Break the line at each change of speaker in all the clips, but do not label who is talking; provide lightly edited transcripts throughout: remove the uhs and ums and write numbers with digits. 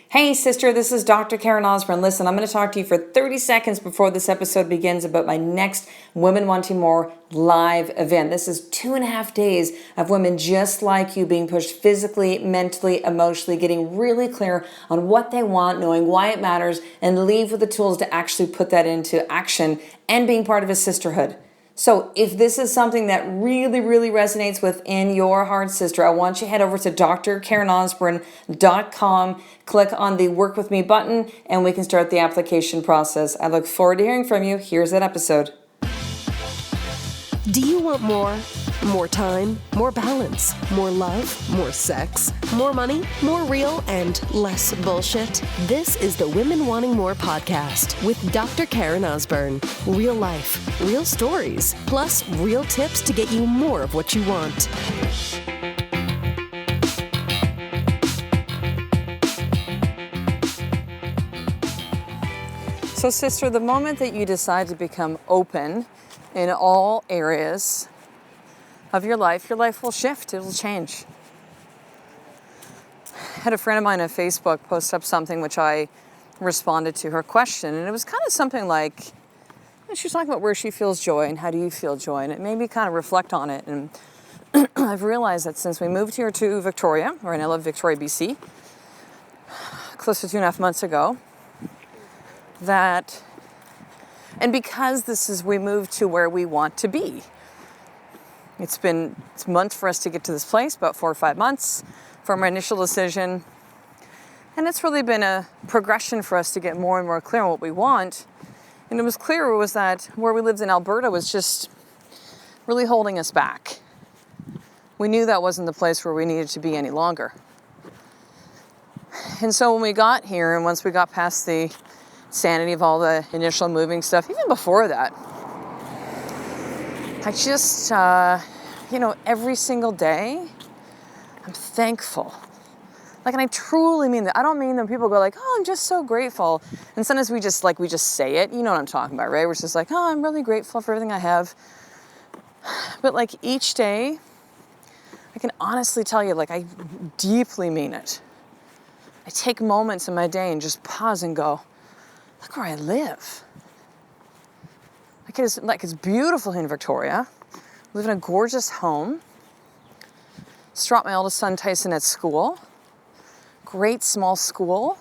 Hey sister, this is Dr. Karen Osborne. Listen, I'm going to talk to you for 30 seconds before this episode begins about my next Women Wanting More live event. This is 2.5 days of women just like you being pushed physically, mentally, emotionally, getting really clear on what they want, knowing why it matters, and leave with the tools to actually put that into action and being part of a sisterhood. So if this is something that really, really resonates within your heart, sister, I want you to head over to drkarenosborne.com, click on the Work With Me button, and we can start the application process. I look forward to hearing from you. Here's that episode.
Do you want more? More time, more balance, more love, more sex, more money, more real, and less bullshit? This is the Women Wanting More podcast with Dr. Karen Osborne. Real life, real stories, plus real tips to get you more of what you want.
So, sister, the moment that you decide to become open in all areas of your life will shift, it'll change. I had a friend of mine on Facebook post up something which I responded to her question, and it was kind of something like, she was talking about where she feels joy and how do you feel joy, and it made me kind of reflect on it. And I've realized that since we moved here to Victoria, or I live in Victoria, BC, close to 2.5 months ago, and because we moved to where we want to be. It's months for us to get to this place, about 4 or 5 months from our initial decision. And it's really been a progression for us to get more and more clear on what we want. And it was clear was that where we lived in Alberta was just really holding us back. We knew that wasn't the place where we needed to be any longer. And so when we got here, and once we got past the sanity of all the initial moving stuff, even before that, I just, every single day, I'm thankful. And I truly mean that. I don't mean that people go like, oh, I'm just so grateful. And sometimes we just say it. You know what I'm talking about, right? We're just like, oh, I'm really grateful for everything I have. But each day, I can honestly tell you, I deeply mean it. I take moments in my day and just pause and go, look where I live. It's beautiful here in Victoria. We live in a gorgeous home. Just dropped my oldest son Tyson at school. Great small school.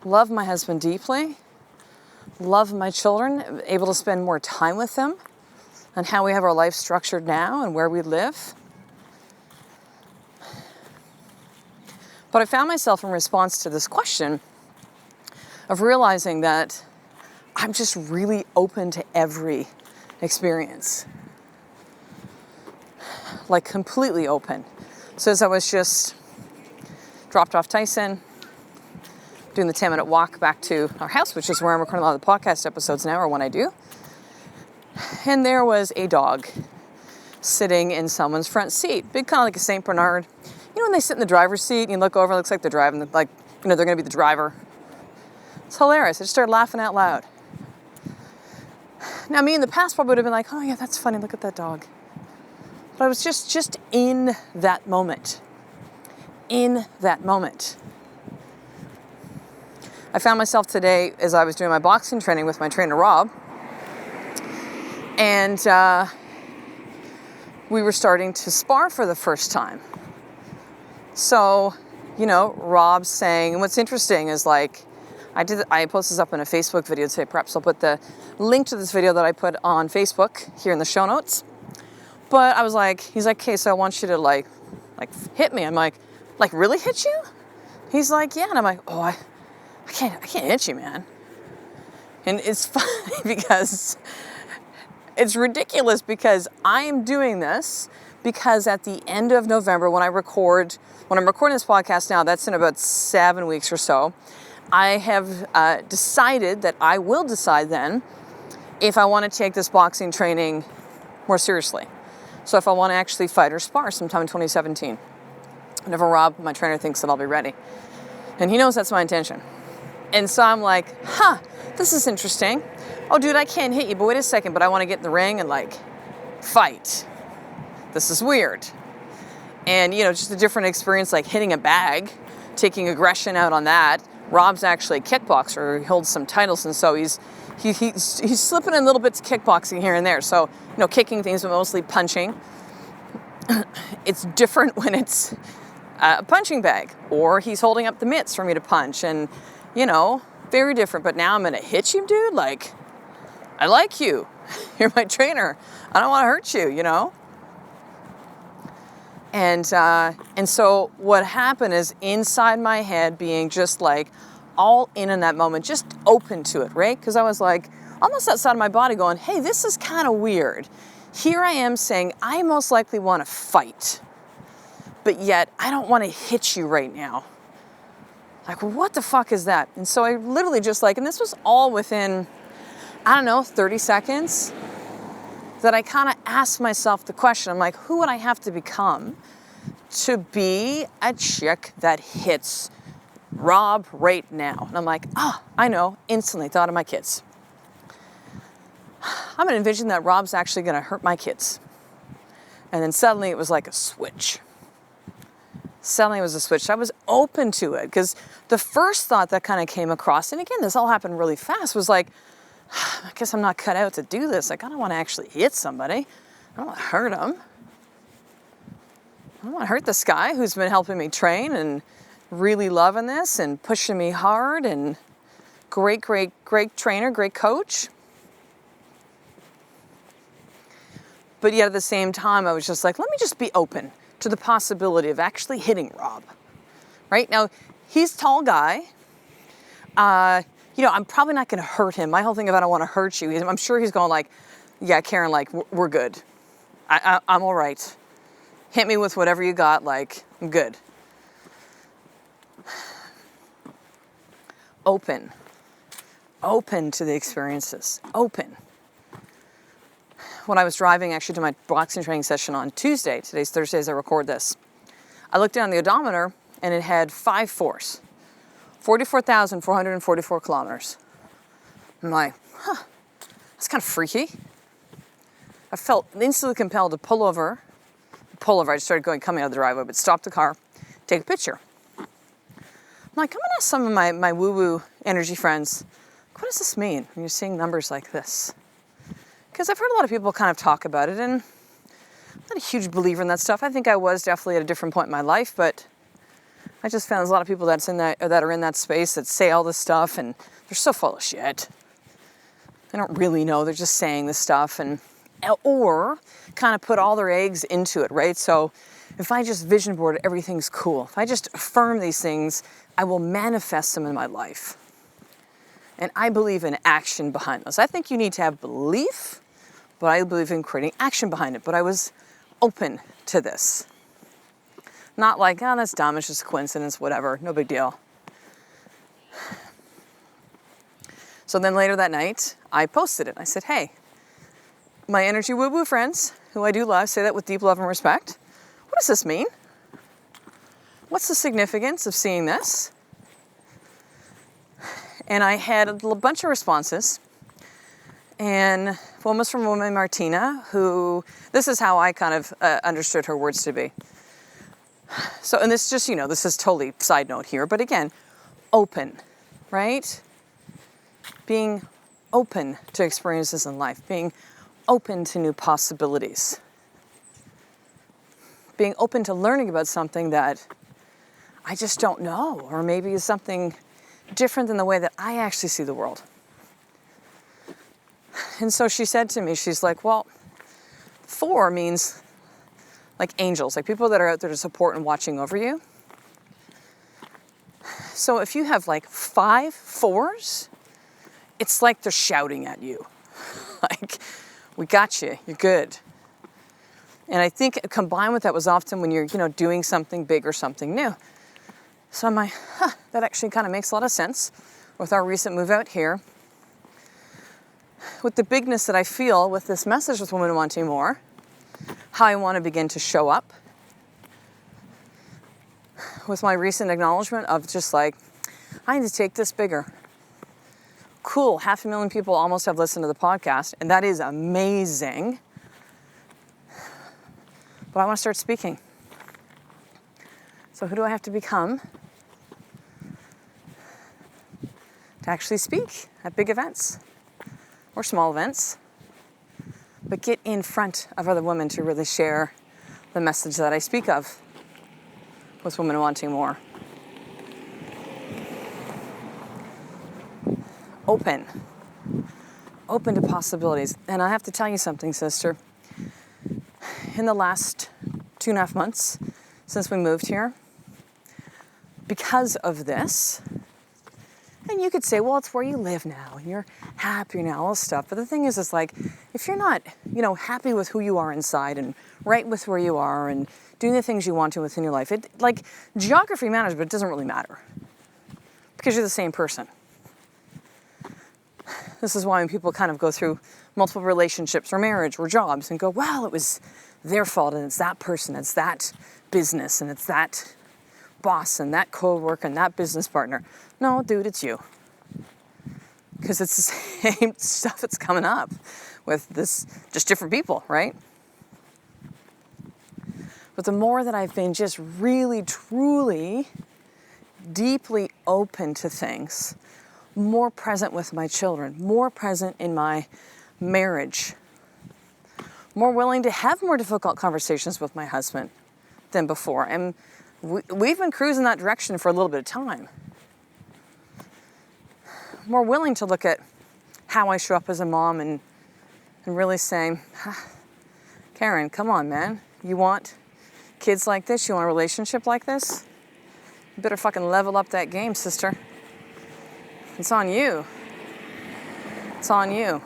Love my husband deeply. Love my children. Able to spend more time with them and how we have our life structured now and where we live. But I found myself in response to this question of realizing that I'm just really open to every experience. Completely open. So as I was just dropped off Tyson, doing the 10-minute walk back to our house, which is where I'm recording a lot of the podcast episodes now, or when I do, and there was a dog sitting in someone's front seat, big, kind of like a St. Bernard. You know when they sit in the driver's seat and you look over, it looks like they're driving, they're going to be the driver. It's hilarious. I just started laughing out loud. Now, me in the past probably would have been like, oh yeah, that's funny, look at that dog. But I was just in that moment. In that moment. I found myself today as I was doing my boxing training with my trainer, Rob, and we were starting to spar for the first time. So, Rob's saying, and what's interesting is I posted this up in a Facebook video today. Perhaps I'll put the link to this video that I put on Facebook here in the show notes. But I was he's like, okay, so I want you to hit me. I'm like, really hit you? He's like, yeah. And I'm like, oh, I can't hit you, man. And it's funny because it's ridiculous because I'm doing this because at the end of November when I'm recording this podcast now, that's in about 7 weeks or so, I have decided that I will decide then if I want to take this boxing training more seriously. So if I want to actually fight or spar sometime in 2017. Whenever Rob, my trainer, thinks that I'll be ready. And he knows that's my intention. And so I'm like, this is interesting. Oh, dude, I can't hit you, but wait a second, but I want to get in the ring and fight. This is weird. And, just a different experience, like hitting a bag, taking aggression out on that. Rob's actually a kickboxer. He holds some titles, and so he's slipping in little bits of kickboxing here and there. So, kicking things, but mostly punching. It's different when it's a punching bag, or he's holding up the mitts for me to punch, and, very different. But now I'm going to hit you, dude? Like, I like you. You're my trainer. I don't want to hurt you, And so what happened is, inside my head, being just like all in that moment, just open to it, right? Because I was like almost outside of my body going, hey, this is kind of weird. Here I am saying I most likely want to fight, but yet I don't want to hit you right now. Like, what the fuck is that? And so I literally just and this was all within, 30 seconds, that I kind of asked myself the question. I'm like, who would I have to become to be a chick that hits Rob right now? And I'm like, I know, instantly thought of my kids. I'm going to envision that Rob's actually going to hurt my kids. And then suddenly it was like a switch. Suddenly it was a switch. I was open to it, because the first thought that kind of came across, and again, this all happened really fast, was like, I guess I'm not cut out to do this. Like, I don't want to actually hit somebody. I don't want to hurt him. I don't want to hurt this guy who's been helping me train and really loving this and pushing me hard, and great trainer, great coach. But yet at the same time, I was just like, let me just be open to the possibility of actually hitting Rob. Right? Now, he's a tall guy. I'm probably not going to hurt him. My whole thing of I don't want to hurt you, I'm sure he's going like, yeah, Karen, like, we're good. I'm all right. Hit me with whatever you got, like, I'm good. Open to the experiences. Open. When I was driving actually to my boxing training session on Tuesday, today's Thursday as I record this, I looked down the odometer and it had 5-4s. 44,444 kilometers. I'm like, that's kind of freaky. I felt instantly compelled to pull over. I just started coming out of the driveway, but stop the car, take a picture. I'm like, I'm gonna ask some of my woo-woo energy friends, what does this mean when you're seeing numbers like this? Because I've heard a lot of people kind of talk about it, and I'm not a huge believer in that stuff. I think I was definitely at a different point in my life, but I just found there's a lot of people that are in that space that say all this stuff, and they're so full of shit. They don't really know. They're just saying this stuff, or kind of put all their eggs into it, right? So if I just vision board, everything's cool. If I just affirm these things, I will manifest them in my life. And I believe in action behind those. I think you need to have belief, but I believe in creating action behind it. But I was open to this. Not like, that's dumb, it's just a coincidence, whatever, no big deal. So then later that night, I posted it. I said, hey, my energy woo-woo friends, who I do love, say that with deep love and respect. What does this mean? What's the significance of seeing this? And I had a bunch of responses. And one was from a woman, Martina, who, this is how I kind of understood her words to be. So, and this just, this is totally side note here, but again, open, right? Being open to experiences in life, being open to new possibilities, being open to learning about something that I just don't know, or maybe is something different than the way that I actually see the world. And so she said to me, she's like, well, 4 means like angels, like people that are out there to support and watching over you. So if you have like 5 4s, it's like they're shouting at you. Like, we got you, you're good. And I think combined with that was often when you're, doing something big or something new. So I'm like, that actually kind of makes a lot of sense with our recent move out here. With the bigness that I feel with this message with Women Wanting More, how I want to begin to show up. With my recent acknowledgement of just like, I need to take this bigger. Cool, 500,000 people almost have listened to the podcast, and that is amazing. But I want to start speaking. So who do I have to become to actually speak at big events or small events, but get in front of other women to really share the message that I speak of with women wanting more? Open to possibilities. And I have to tell you something, sister. In the last 2.5 months since we moved here, because of this, and you could say, well, it's where you live now, and you're happy now, all this stuff. But the thing is, it's like, if you're not, happy with who you are inside and right with where you are and doing the things you want to within your life, geography matters, but it doesn't really matter because you're the same person. This is why when people kind of go through multiple relationships or marriage or jobs and go, well, it was their fault and it's that person, it's that business and it's that boss and that co-worker and that business partner. No, dude, it's you. Because it's the same stuff that's coming up with this, just different people, right? But the more that I've been just really, truly, deeply open to things, more present with my children, more present in my marriage, more willing to have more difficult conversations with my husband than before. And we've been cruising that direction for a little bit of time. More willing to look at how I show up as a mom and really saying, Karen, come on, man. You want kids like this? You want a relationship like this? You better fucking level up that game, sister. It's on you. It's on you.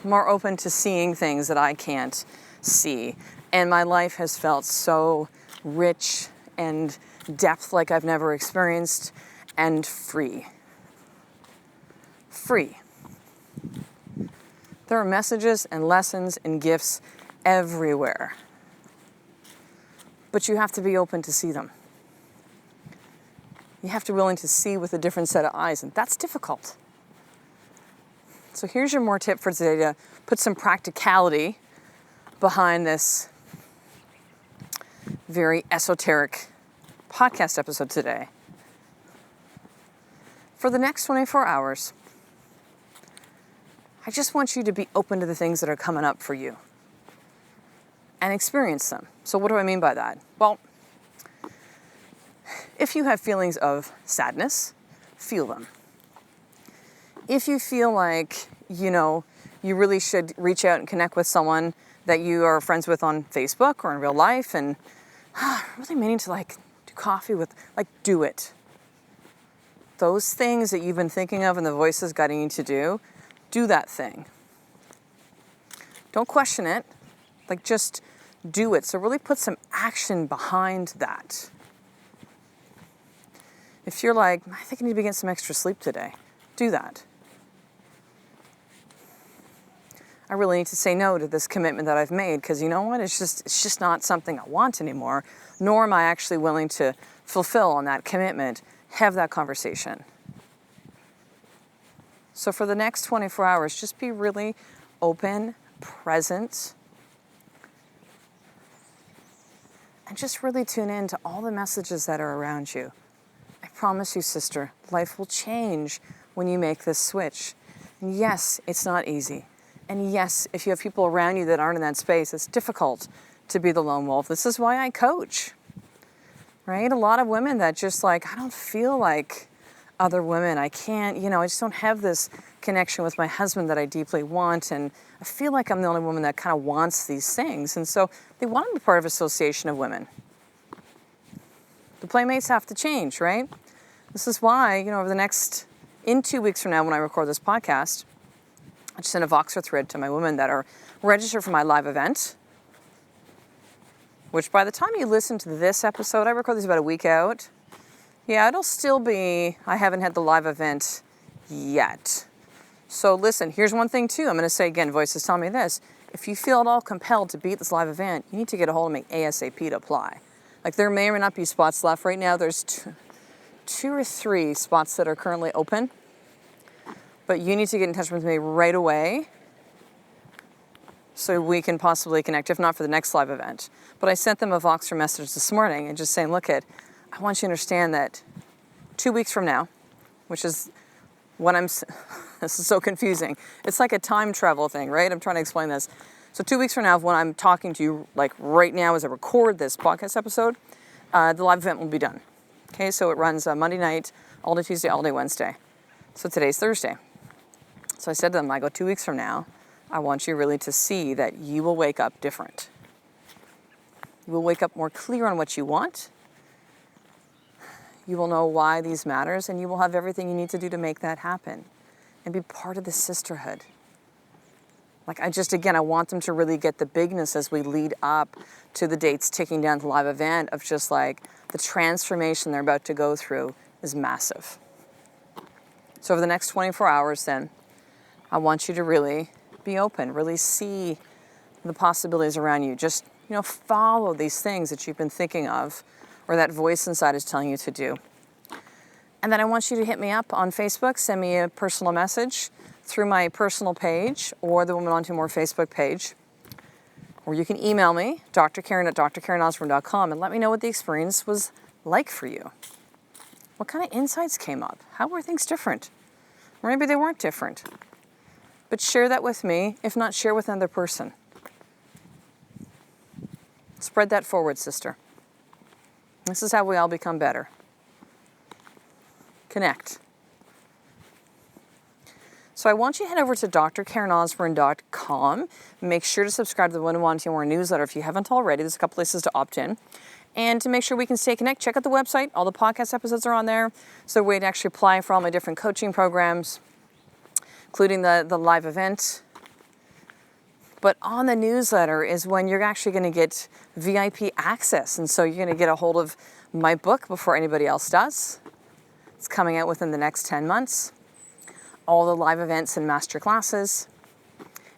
More open to seeing things that I can't see. And my life has felt so rich and depth like I've never experienced, and free. Free. There are messages and lessons and gifts everywhere. But you have to be open to see them. You have to be willing to see with a different set of eyes, and that's difficult. So here's your more tip for today to put some practicality behind this very esoteric podcast episode today. For the next 24 hours, I just want you to be open to the things that are coming up for you and experience them. So what do I mean by that? Well, if you have feelings of sadness, feel them. If you feel like, you really should reach out and connect with someone that you are friends with on Facebook or in real life and really meaning to do coffee with, do it. Those things that you've been thinking of and the voice is guiding you to do that thing. Don't question it. Just do it. So really put some action behind that. If you're I think I need to get some extra sleep today, do that. I really need to say no to this commitment that I've made because you know what? It's just not something I want anymore, nor am I actually willing to fulfill on that commitment. Have that conversation. So for the next 24 hours, just be really open, present, and just really tune in to all the messages that are around you. I promise you, sister, life will change when you make this switch. And yes, it's not easy. And yes, if you have people around you that aren't in that space, it's difficult to be the lone wolf. This is why I coach, right? A lot of women that just I don't feel like other women. I can't, I just don't have this connection with my husband that I deeply want. And I feel like I'm the only woman that kind of wants these things. And so they want to be part of an association of women. The playmates have to change, right? This is why, in 2 weeks from now when I record this podcast, I just sent a Voxer thread to my women that are registered for my live event, which by the time you listen to this episode, I record this about a week out. Yeah, it'll still be, I haven't had the live event yet. So listen, here's one thing too. I'm going to say again, voice is telling me this. If you feel at all compelled to be at this live event, you need to get a hold of me ASAP to apply. There may or may not be spots left right now. There's two or three spots that are currently open. But you need to get in touch with me right away so we can possibly connect, if not for the next live event. But I sent them a Voxer message this morning and just saying, look, I want you to understand that 2 weeks from now, which is when this is so confusing. It's like a time travel thing, right? I'm trying to explain this. So 2 weeks from now, when I'm talking to you, like right now as I record this podcast episode, the live event will be done. Okay, so it runs Monday night, all day Tuesday, all day Wednesday. So today's Thursday. So I said to them, I go, 2 weeks from now, I want you really to see that you will wake up different. You will wake up more clear on what you want. You will know why these matters, and you will have everything you need to do to make that happen and be part of the sisterhood. Like I want them to really get the bigness as we lead up to the dates ticking down to the live event of just like the transformation they're about to go through is massive. So over the next 24 hours then, I want you to really be open, really see the possibilities around you. Just, follow these things that you've been thinking of or that voice inside is telling you to do. And then I want you to hit me up on Facebook, send me a personal message through my personal page or the Women Wanting More Facebook page. Or you can email me, drkaren@drkarenosborne.com, and let me know what the experience was like for you. What kind of insights came up? How were things different? Or maybe they weren't different. But share that with me, if not, share with another person. Spread that forward, sister. This is how we all become better. Connect. So I want you to head over to drkarenosborne.com. Make sure to subscribe to the Women Wanting More newsletter if you haven't already. There's a couple places to opt in. And to make sure we can stay connected, check out the website. All the podcast episodes are on there. So a way to actually apply for all my different coaching programs, including the live event. But on the newsletter is when you're actually going to get VIP access. And so you're going to get a hold of my book before anybody else does. It's coming out within the next 10 months. All the live events and master classes.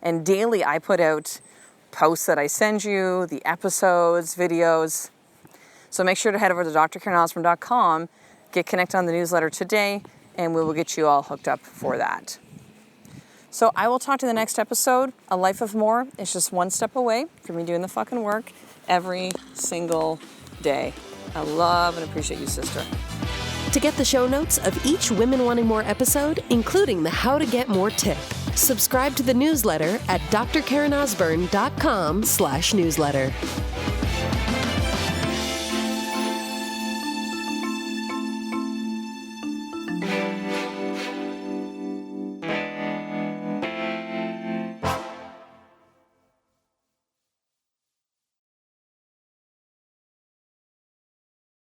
And daily I put out posts that I send you, the episodes, videos. So make sure to head over to drkarenosborne.com, get connected on the newsletter today, and we will get you all hooked up for that. So I will talk to you in the next episode. A life of more is just one step away from me doing the fucking work every single day. I love and appreciate you, sister.
To get the show notes of each Women Wanting More episode, including the How to Get More tip, subscribe to the newsletter at drkarenosborne.com/newsletter.